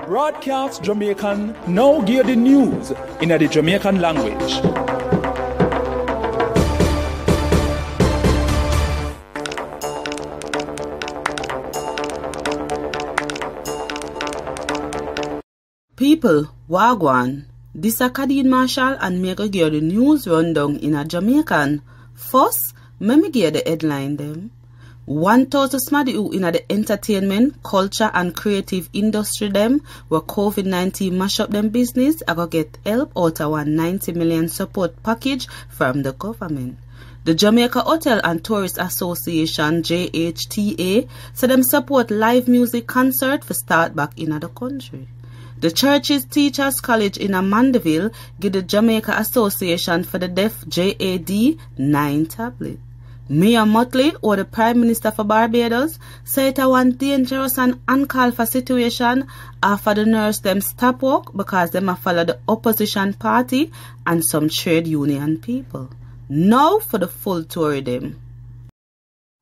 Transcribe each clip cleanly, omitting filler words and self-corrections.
Broadcast Jamaican now give the news in the Jamaican language. People, Wagwan. This is Kadeen Marshall and me go give the news rundown in a Jamaican. First, me give the headline them. 1,000 smaddy who in the entertainment, culture and creative industry them where COVID-19 mash up them business I go get help out of 190 million support package from the government. The Jamaica Hotel and Tourist Association JHTA so them support live music concert for start back in the country. The Churches Teachers College in Mandeville give the Jamaica Association for the Deaf JAD 9 tablets. Mia Mottley, or the Prime Minister for Barbados, said it one dangerous and uncalled for situation after the nurse them stop work because them follow the opposition party and some trade union people. Now for the full tour them.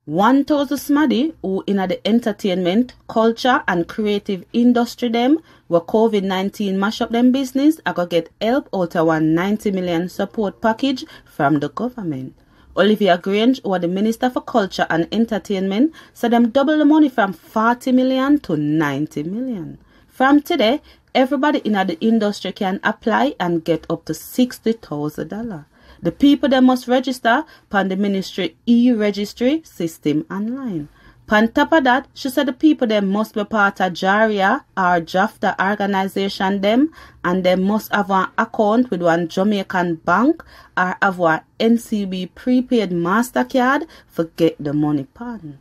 1,000 smaddy who in the entertainment, culture and creative industry them where COVID-19 mash up them business I go get help out of 190 million support package from the government. Olivia Grange, who are the Minister for Culture and Entertainment, said them double the money from 40 million to 90 million. From today, everybody in the industry can apply and get up to $60,000. The people that must register upon the ministry e-registry system online. On top of that, she said the people them must be part of JARIA or JAFTA organization them and they must have an account with one Jamaican bank or have one NCB prepaid MasterCard for get the money pan.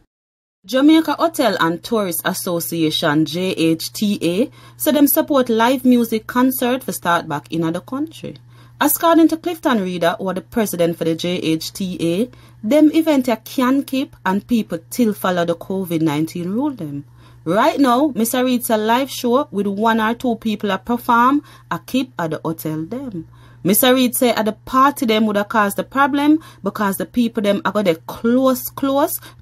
Jamaica Hotel and Tourist Association JHTA said them support live music concert for start back in the country. According to Clifton Reader, who are the president for the JHTA, them event can keep and people still follow the COVID-19 rule them. Right now, Mr. Reed's a live show with 1 or 2 people a perform a keep at the hotel them. Mr. Reed say at the party them would have caused the problem because the people them are going to close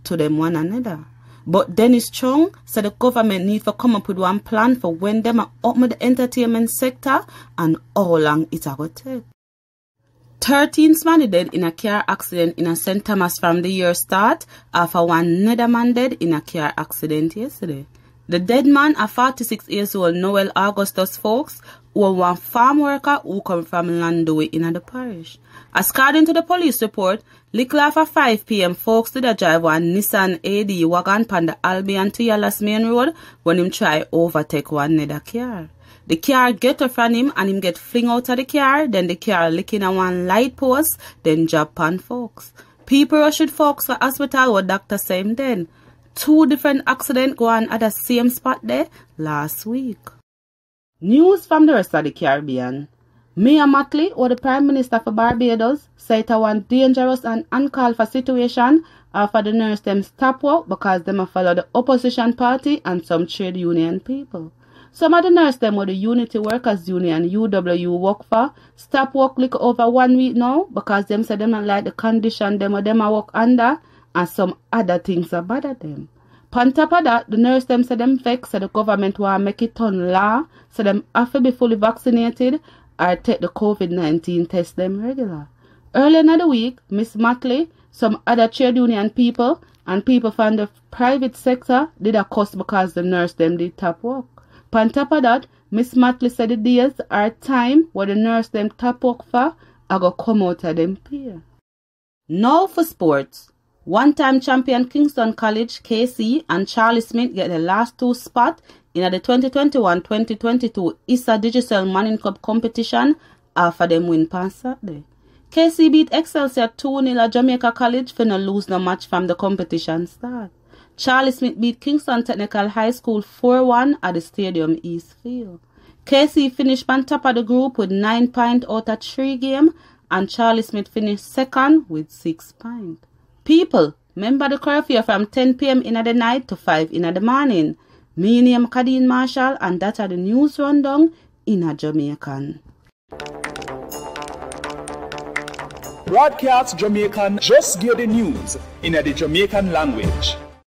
to them one another. But Dennis Chung said the government need to come up with one plan for when them are up with the entertainment sector and how long it will take. 13 smaddy dead in a car accident in a St. Thomas from the year start after one another man dead in a car accident yesterday. The dead man, a 46 years old Noel Augustus Folks, was one farm worker who come from Landowe in the parish. According to the police report, little after 5 p.m. Folks did a drive one Nissan AD wagon on the Albion to Yallas Main Road when him try overtake one another car. The car get up from him and him get fling out of the car, then the car licking on one light post, then drop on Folks. People rushed Folks for hospital what doctor say him then. 2 different accidents go on at the same spot there last week. News from the rest of the Caribbean. Mia Mottley, or the Prime Minister for Barbados, said it one dangerous and uncalled for situation after the nurse them stop work because them follow the opposition party and some trade union people. Some of the nurse them with the Unity Workers Union UW work for stop work like over 1 week now because them say them not like the condition them or them a work under and some other things are bother them. On top of that, the nurse them say them vex so the government want to make it turn law so them have to be fully vaccinated or take the COVID-19 test them regular. Earlier in the week, Miss Mottley, some other trade union people and people from the private sector did a cuss because the nurse them did top work. On top of that, Miss Mottley said the days or time where the nurse them top work for I go come out of them pay. Now for sports. One-time champion Kingston College, KC, and Charlie Smith get the last 2 spots in the 2021-2022 ISA Digital Manning Cup competition after them win on Saturday. KC beat Excelsior 2-0 at Jamaica College for no lose no match from the competition start. Charlie Smith beat Kingston Technical High School 4-1 at the Stadium East Field. KC finished on top of the group with 9 points out of 3 games, and Charlie Smith finished second with 6 points. People, remember the curfew from 10 p.m. in the night to 5 in the morning. Me name Kadeen Marshall and that are the news rundown in a Jamaican. Broadcast Jamaican just give the news in the Jamaican language.